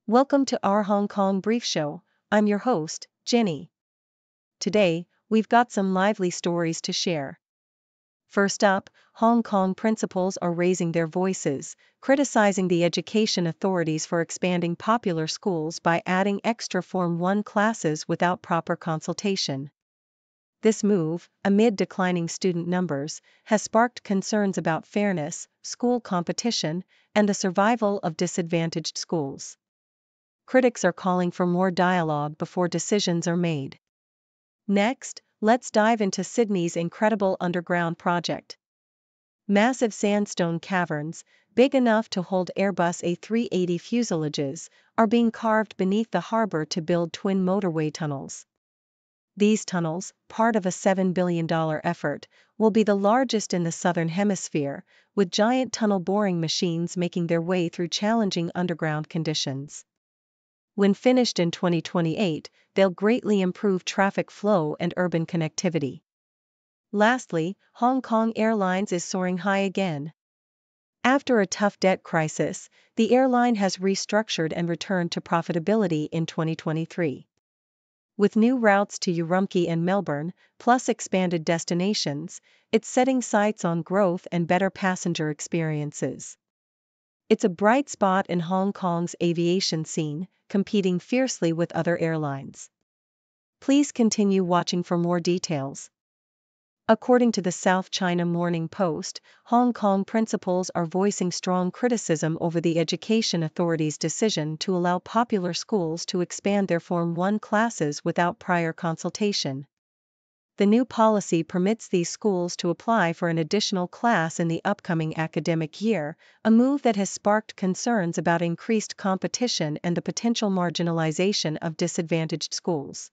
Welcome to our Hong Kong Brief Show. I'm your host, Jenny. Today, we've got some lively stories to share. First up, Hong Kong principals are raising their voices, criticizing the education authorities for expanding popular schools by adding extra Form 1 classes without proper consultation. This move, amid declining student numbers, has sparked concerns about fairness, school competition, and the survival of disadvantaged schools. Critics are calling for more dialogue before decisions are made. Next, let's dive into Sydney's incredible underground project. Massive sandstone caverns, big enough to hold Airbus A380 fuselages, are being carved beneath the harbour to build twin motorway tunnels. These tunnels, part of a $7 billion effort, will be the largest in the Southern Hemisphere, with giant tunnel boring machines making their way through challenging underground conditions. When finished in 2028, they'll greatly improve traffic flow and urban connectivity. Lastly, Hong Kong Airlines is soaring high again. After a tough debt crisis, the airline has restructured and returned to profitability in 2023. With new routes to Urumqi and Melbourne, plus expanded destinations, it's setting sights on growth and better passenger experiences. It's a bright spot in Hong Kong's aviation scene, competing fiercely with other airlines. Please continue watching for more details. According to the South China Morning Post, Hong Kong principals are voicing strong criticism over the education authorities' decision to allow popular schools to expand their Form 1 classes without prior consultation. The new policy permits these schools to apply for an additional class in the upcoming academic year, a move that has sparked concerns about increased competition and the potential marginalization of disadvantaged schools.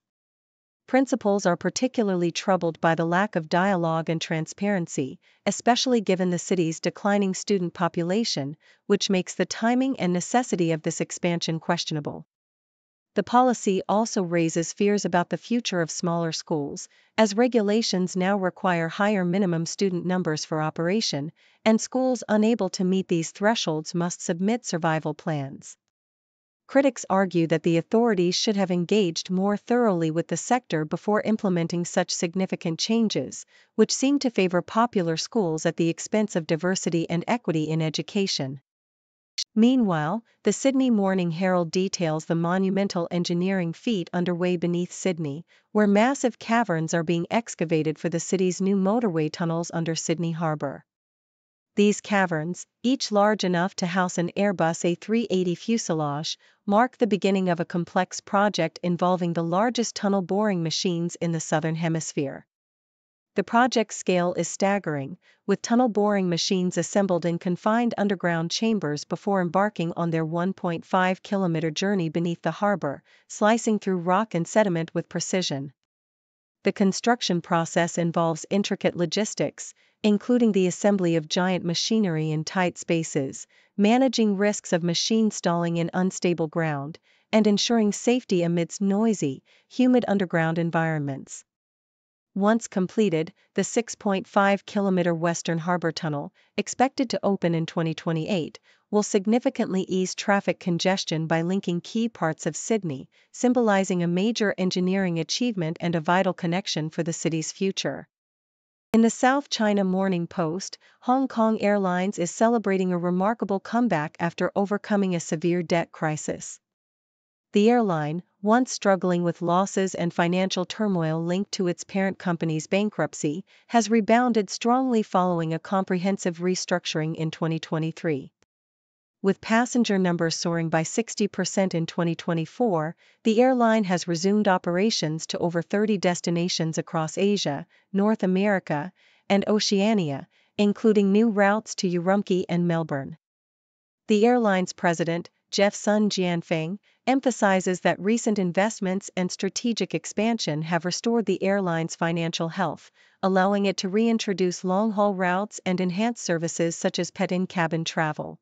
Principals are particularly troubled by the lack of dialogue and transparency, especially given the city's declining student population, which makes the timing and necessity of this expansion questionable. The policy also raises fears about the future of smaller schools, as regulations now require higher minimum student numbers for operation, and schools unable to meet these thresholds must submit survival plans. Critics argue that the authorities should have engaged more thoroughly with the sector before implementing such significant changes, which seem to favor popular schools at the expense of diversity and equity in education. Meanwhile, the Sydney Morning Herald details the monumental engineering feat underway beneath Sydney, where massive caverns are being excavated for the city's new motorway tunnels under Sydney Harbour. These caverns, each large enough to house an Airbus A380 fuselage, mark the beginning of a complex project involving the largest tunnel boring machines in the Southern Hemisphere. The project's scale is staggering, with tunnel boring machines assembled in confined underground chambers before embarking on their 1.5-kilometer journey beneath the harbour, slicing through rock and sediment with precision. The construction process involves intricate logistics, including the assembly of giant machinery in tight spaces, managing risks of machine stalling in unstable ground, and ensuring safety amidst noisy, humid underground environments. Once completed, the 6.5-kilometer Western Harbour Tunnel, expected to open in 2028, will significantly ease traffic congestion by linking key parts of Sydney, symbolizing a major engineering achievement and a vital connection for the city's future. In the South China Morning Post, Hong Kong Airlines is celebrating a remarkable comeback after overcoming a severe debt crisis. The airline, once struggling with losses and financial turmoil linked to its parent company's bankruptcy, has rebounded strongly following a comprehensive restructuring in 2023. With passenger numbers soaring by 60% in 2024, the airline has resumed operations to over 30 destinations across Asia, North America, and Oceania, including new routes to Urumqi and Melbourne. The airline's president, Jeff Sun Jianfeng, emphasizes that recent investments and strategic expansion have restored the airline's financial health, allowing it to reintroduce long-haul routes and enhance services such as pet-in-cabin travel.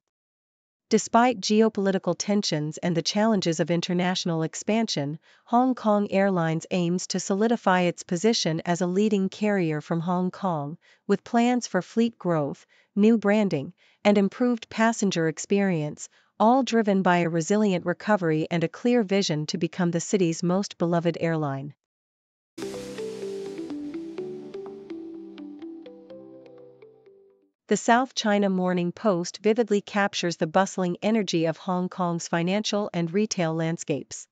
Despite geopolitical tensions and the challenges of international expansion, Hong Kong Airlines aims to solidify its position as a leading carrier from Hong Kong, with plans for fleet growth, new branding, and improved passenger experience, all driven by a resilient recovery and a clear vision to become the city's most beloved airline. The South China Morning Post vividly captures the bustling energy of Hong Kong's financial and retail landscapes.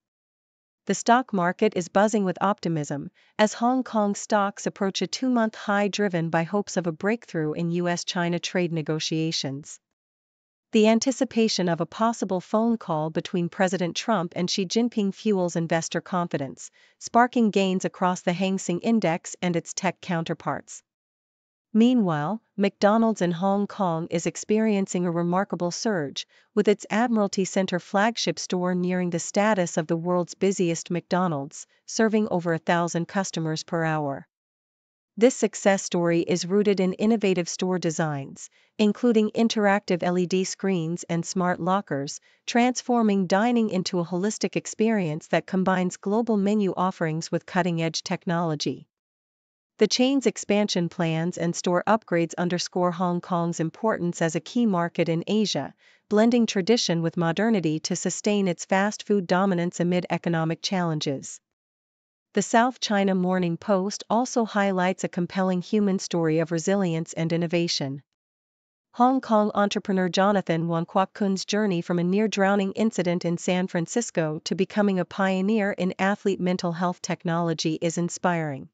The stock market is buzzing with optimism, as Hong Kong stocks approach a two-month high driven by hopes of a breakthrough in US-China trade negotiations. The anticipation of a possible phone call between President Trump and Xi Jinping fuels investor confidence, sparking gains across the Hang Seng Index and its tech counterparts. Meanwhile, McDonald's in Hong Kong is experiencing a remarkable surge, with its Admiralty Center flagship store nearing the status of the world's busiest McDonald's, serving over 1,000 customers per hour. This success story is rooted in innovative store designs, including interactive LED screens and smart lockers, transforming dining into a holistic experience that combines global menu offerings with cutting-edge technology. The chain's expansion plans and store upgrades underscore Hong Kong's importance as a key market in Asia, blending tradition with modernity to sustain its fast food dominance amid economic challenges. The South China Morning Post also highlights a compelling human story of resilience and innovation. Hong Kong entrepreneur Jonathan Wong Kwok Kun's journey from a near-drowning incident in San Francisco to becoming a pioneer in athlete mental health technology is inspiring.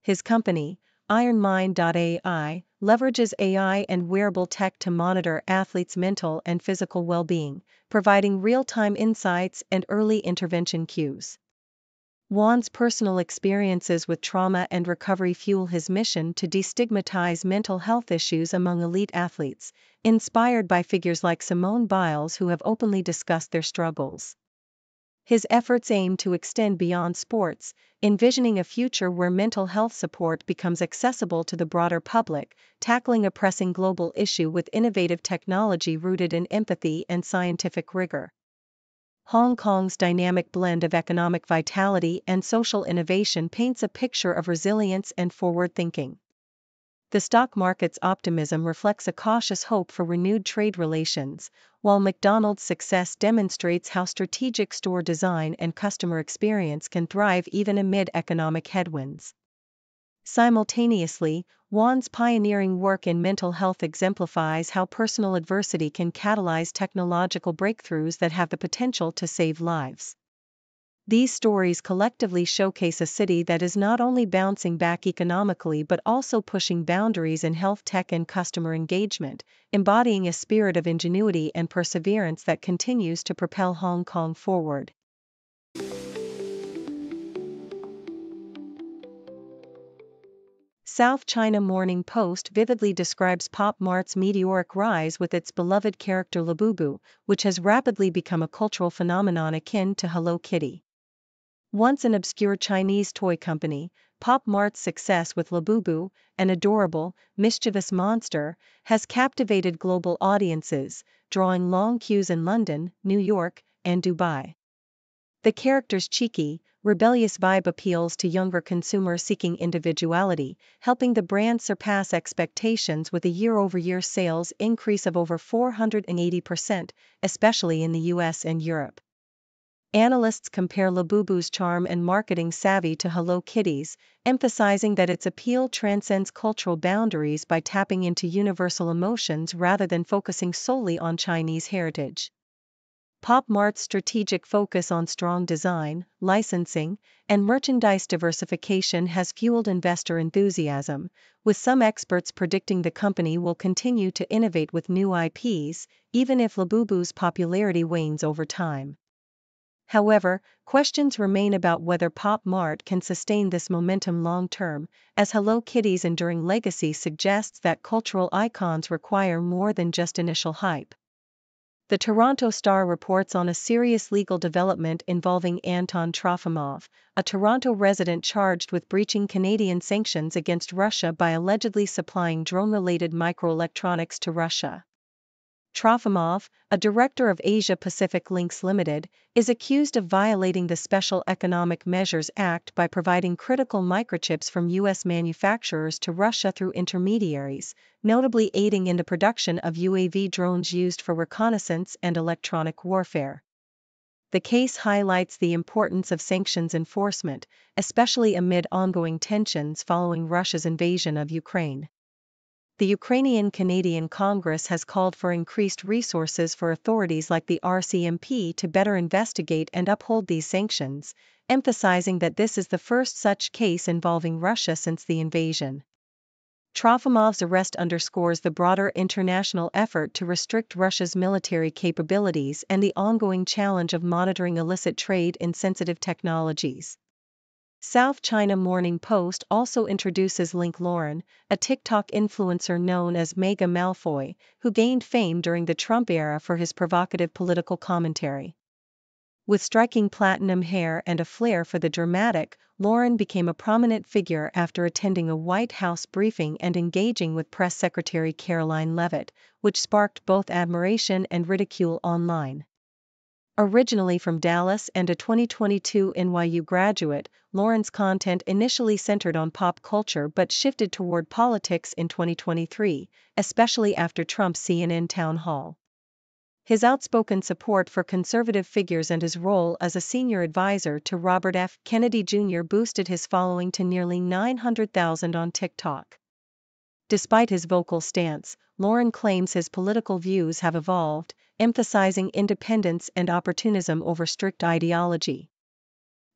His company, IronMind.ai, leverages AI and wearable tech to monitor athletes' mental and physical well-being, providing real-time insights and early intervention cues. Wong's personal experiences with trauma and recovery fuel his mission to destigmatize mental health issues among elite athletes, inspired by figures like Simone Biles who have openly discussed their struggles. His efforts aim to extend beyond sports, envisioning a future where mental health support becomes accessible to the broader public, tackling a pressing global issue with innovative technology rooted in empathy and scientific rigor. Hong Kong's dynamic blend of economic vitality and social innovation paints a picture of resilience and forward thinking. The stock market's optimism reflects a cautious hope for renewed trade relations, while McDonald's success demonstrates how strategic store design and customer experience can thrive even amid economic headwinds. Simultaneously, Wong's pioneering work in mental health exemplifies how personal adversity can catalyze technological breakthroughs that have the potential to save lives. These stories collectively showcase a city that is not only bouncing back economically but also pushing boundaries in health tech and customer engagement, embodying a spirit of ingenuity and perseverance that continues to propel Hong Kong forward. South China Morning Post vividly describes Pop Mart's meteoric rise with its beloved character Labubu, which has rapidly become a cultural phenomenon akin to Hello Kitty. Once an obscure Chinese toy company, Pop Mart's success with Labubu, an adorable, mischievous monster, has captivated global audiences, drawing long queues in London, New York, and Dubai. The character's cheeky, rebellious vibe appeals to younger consumers seeking individuality, helping the brand surpass expectations with a year-over-year sales increase of over 480%, especially in the US and Europe. Analysts compare Labubu's charm and marketing savvy to Hello Kitty's, emphasizing that its appeal transcends cultural boundaries by tapping into universal emotions rather than focusing solely on Chinese heritage. Pop Mart's strategic focus on strong design, licensing, and merchandise diversification has fueled investor enthusiasm, with some experts predicting the company will continue to innovate with new IPs, even if Labubu's popularity wanes over time. However, questions remain about whether Pop Mart can sustain this momentum long-term, as Hello Kitty's enduring legacy suggests that cultural icons require more than just initial hype. The Toronto Star reports on a serious legal development involving Anton Trofimov, a Toronto resident charged with breaching Canadian sanctions against Russia by allegedly supplying drone-related microelectronics to Russia. Trofimov, a director of Asia Pacific Links Limited, is accused of violating the Special Economic Measures Act by providing critical microchips from U.S. manufacturers to Russia through intermediaries, notably aiding in the production of UAV drones used for reconnaissance and electronic warfare. The case highlights the importance of sanctions enforcement, especially amid ongoing tensions following Russia's invasion of Ukraine. The Ukrainian-Canadian Congress has called for increased resources for authorities like the RCMP to better investigate and uphold these sanctions, emphasizing that this is the first such case involving Russia since the invasion. Trofimov's arrest underscores the broader international effort to restrict Russia's military capabilities and the ongoing challenge of monitoring illicit trade in sensitive technologies. South China Morning Post also introduces Link Lauren, a TikTok influencer known as Mega Malfoy, who gained fame during the Trump era for his provocative political commentary. With striking platinum hair and a flair for the dramatic, Lauren became a prominent figure after attending a White House briefing and engaging with Press Secretary Caroline Leavitt, which sparked both admiration and ridicule online. Originally from Dallas and a 2022 NYU graduate, Lauren's content initially centered on pop culture but shifted toward politics in 2023, especially after Trump's CNN town hall. His outspoken support for conservative figures and his role as a senior advisor to Robert F. Kennedy Jr. boosted his following to nearly 900,000 on TikTok. Despite his vocal stance, Lauren claims his political views have evolved, emphasizing independence and opportunism over strict ideology.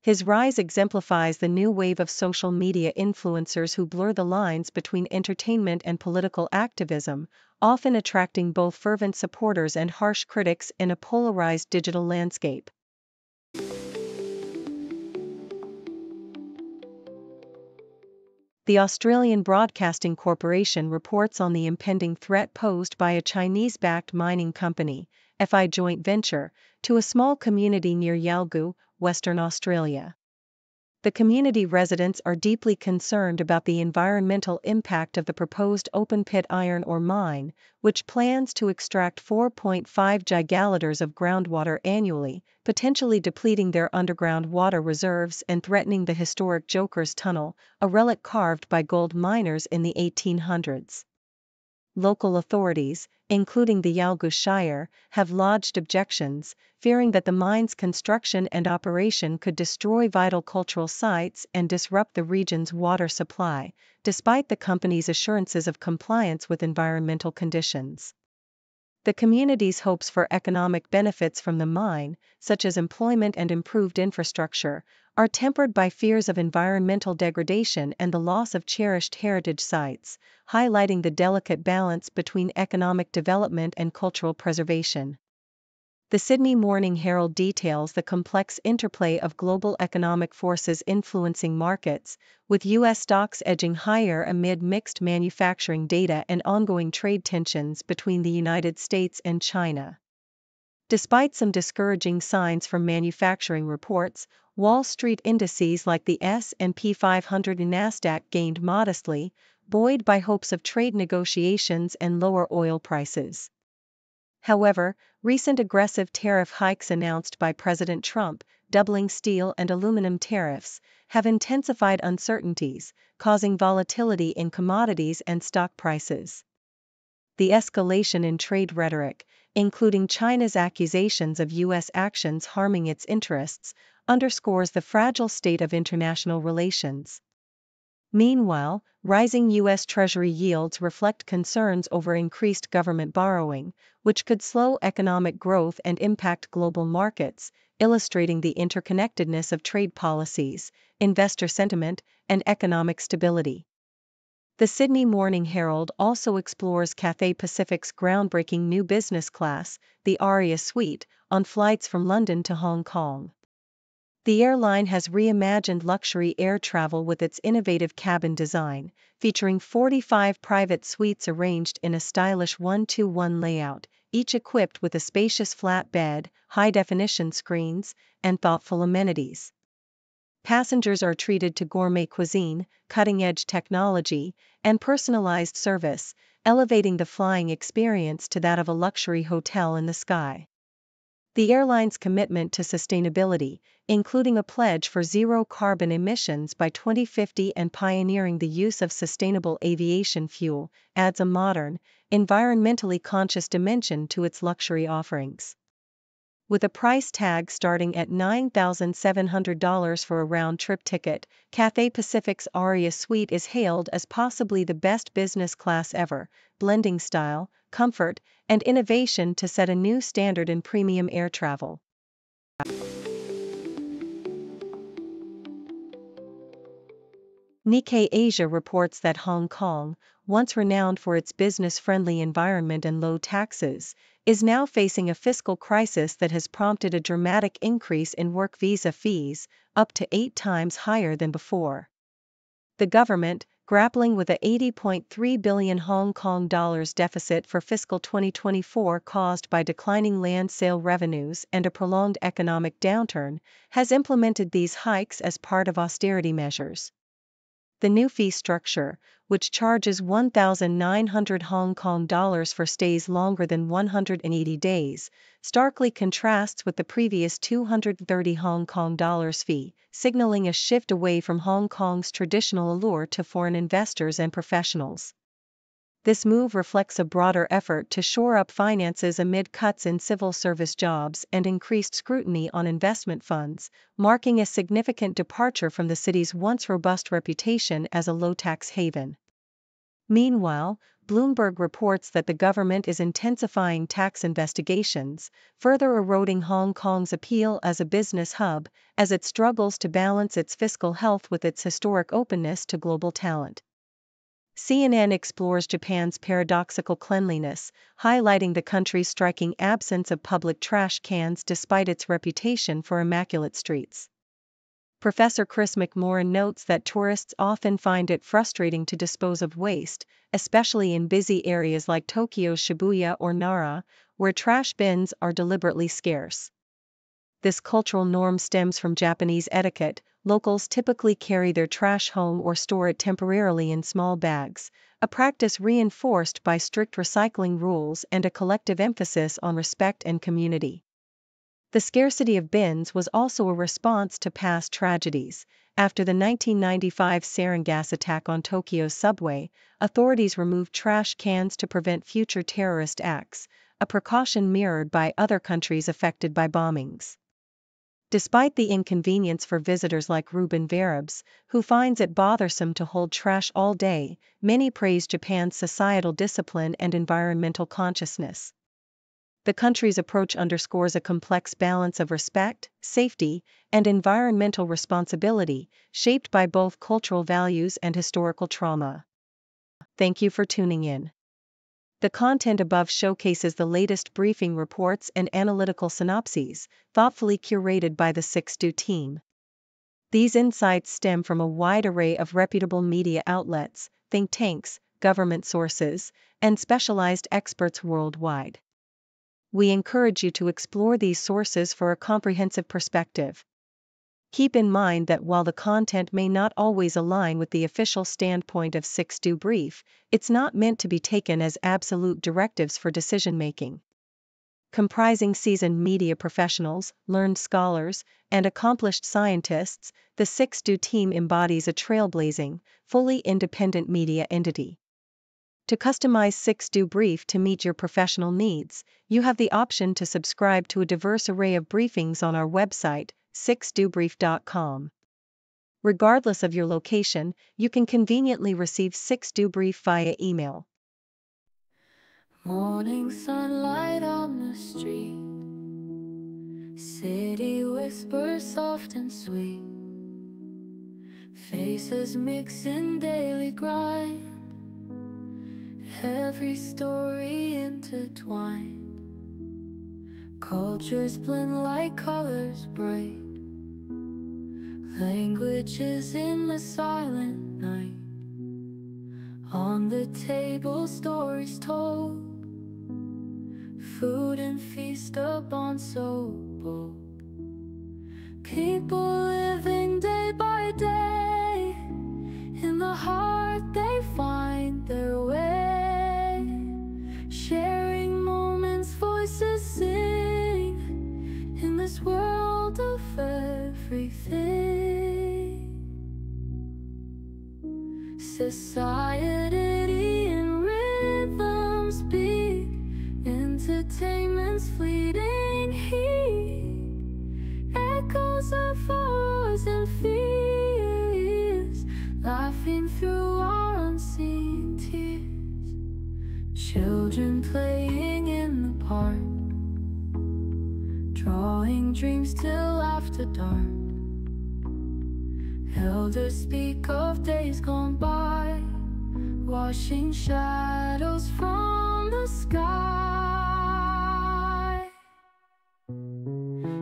His rise exemplifies the new wave of social media influencers who blur the lines between entertainment and political activism, often attracting both fervent supporters and harsh critics in a polarized digital landscape. The Australian Broadcasting Corporation reports on the impending threat posed by a Chinese-backed mining company, FI joint venture, to a small community near Yalgoo, Western Australia. The community residents are deeply concerned about the environmental impact of the proposed open-pit iron ore mine, which plans to extract 4.5 gigaliters of groundwater annually, potentially depleting their underground water reserves and threatening the historic Joker's Tunnel, a relic carved by gold miners in the 1800s. Local authorities, including the Yalgoo Shire, have lodged objections, fearing that the mine's construction and operation could destroy vital cultural sites and disrupt the region's water supply, despite the company's assurances of compliance with environmental conditions. The community's hopes for economic benefits from the mine, such as employment and improved infrastructure, are tempered by fears of environmental degradation and the loss of cherished heritage sites, highlighting the delicate balance between economic development and cultural preservation. The Sydney Morning Herald details the complex interplay of global economic forces influencing markets, with U.S. stocks edging higher amid mixed manufacturing data and ongoing trade tensions between the United States and China. Despite some discouraging signs from manufacturing reports, Wall Street indices like the S&P 500 and Nasdaq gained modestly, buoyed by hopes of trade negotiations and lower oil prices. However, recent aggressive tariff hikes announced by President Trump, doubling steel and aluminum tariffs, have intensified uncertainties, causing volatility in commodities and stock prices. The escalation in trade rhetoric, including China's accusations of U.S. actions harming its interests, underscores the fragile state of international relations. Meanwhile, rising U.S. Treasury yields reflect concerns over increased government borrowing, which could slow economic growth and impact global markets, illustrating the interconnectedness of trade policies, investor sentiment, and economic stability. The Sydney Morning Herald also explores Cathay Pacific's groundbreaking new business class, the Aria Suite, on flights from London to Hong Kong. The airline has reimagined luxury air travel with its innovative cabin design, featuring 45 private suites arranged in a stylish 1-2-1 layout, each equipped with a spacious flat bed, high-definition screens, and thoughtful amenities. Passengers are treated to gourmet cuisine, cutting-edge technology, and personalized service, elevating the flying experience to that of a luxury hotel in the sky. The airline's commitment to sustainability, including a pledge for zero carbon emissions by 2050 and pioneering the use of sustainable aviation fuel, adds a modern, environmentally conscious dimension to its luxury offerings. With a price tag starting at $9,700 for a round-trip ticket, Cathay Pacific's Aria Suite is hailed as possibly the best business class ever, blending style, comfort, and innovation to set a new standard in premium air travel. Nikkei Asia reports that Hong Kong, once renowned for its business-friendly environment and low taxes, is now facing a fiscal crisis that has prompted a dramatic increase in work visa fees, up to 8 times higher than before. The government, grappling with a 80.3 billion Hong Kong dollars deficit for fiscal 2024 caused by declining land sale revenues and a prolonged economic downturn, has implemented these hikes as part of austerity measures. The new fee structure, which charges 1,900 Hong Kong dollars for stays longer than 180 days, starkly contrasts with the previous 230 Hong Kong dollars fee, signaling a shift away from Hong Kong's traditional allure to foreign investors and professionals. This move reflects a broader effort to shore up finances amid cuts in civil service jobs and increased scrutiny on investment funds, marking a significant departure from the city's once robust reputation as a low-tax haven. Meanwhile, Bloomberg reports that the government is intensifying tax investigations, further eroding Hong Kong's appeal as a business hub, as it struggles to balance its fiscal health with its historic openness to global talent. CNN explores Japan's paradoxical cleanliness, highlighting the country's striking absence of public trash cans despite its reputation for immaculate streets. Professor Chris McMorran notes that tourists often find it frustrating to dispose of waste, especially in busy areas like Tokyo's Shibuya or Nara, where trash bins are deliberately scarce. This cultural norm stems from Japanese etiquette. Locals typically carry their trash home or store it temporarily in small bags, a practice reinforced by strict recycling rules and a collective emphasis on respect and community. The scarcity of bins was also a response to past tragedies. After the 1995 sarin gas attack on Tokyo's subway, authorities removed trash cans to prevent future terrorist acts, a precaution mirrored by other countries affected by bombings. Despite the inconvenience for visitors like Ruben Verabs, who finds it bothersome to hold trash all day, many praise Japan's societal discipline and environmental consciousness. The country's approach underscores a complex balance of respect, safety, and environmental responsibility, shaped by both cultural values and historical trauma. Thank you for tuning in. The content above showcases the latest briefing reports and analytical synopses, thoughtfully curated by the 6Do team. These insights stem from a wide array of reputable media outlets, think tanks, government sources, and specialized experts worldwide. We encourage you to explore these sources for a comprehensive perspective. Keep in mind that while the content may not always align with the official standpoint of 6Do Brief, it's not meant to be taken as absolute directives for decision-making. Comprising seasoned media professionals, learned scholars, and accomplished scientists, the 6Do team embodies a trailblazing, fully independent media entity. To customize 6Do Brief to meet your professional needs, you have the option to subscribe to a diverse array of briefings on our website, 6dobrief.com. Regardless of your location, you can conveniently receive 6Do Brief via email. Morning sunlight on the street, city whispers soft and sweet, faces mix in daily grind, every story intertwined, cultures blend like colors bright, languages in the silent night, on the table stories told, food and feast upon so bold, people living day by day, in the heart they find their way. sing in this world of everything. Society and rhythms beat, entertainment's fleeting heat, echoes of wars and fears, laughing through our unseen tears. Children playing in the park, drawing dreams till after dark. Elders speak of days gone by, washing shadows from the sky.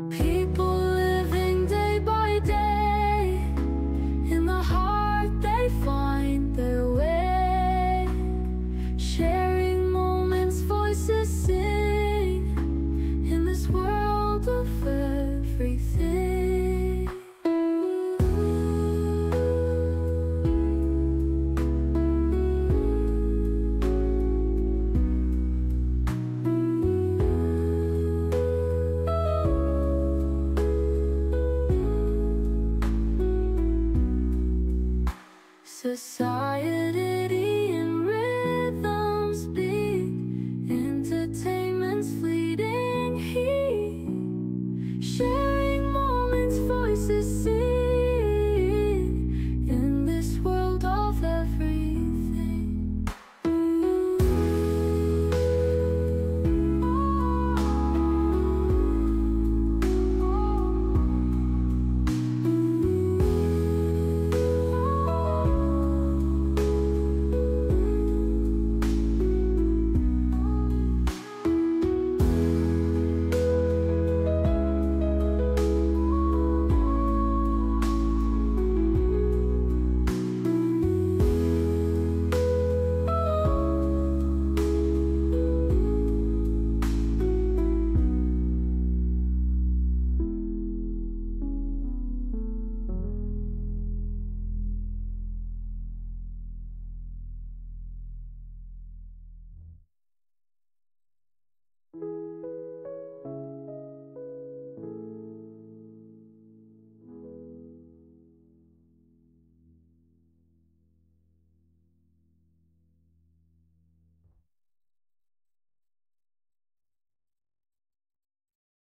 People living day by day, in the heart they find their way, sharing moments, voices sing in this world of everything. Society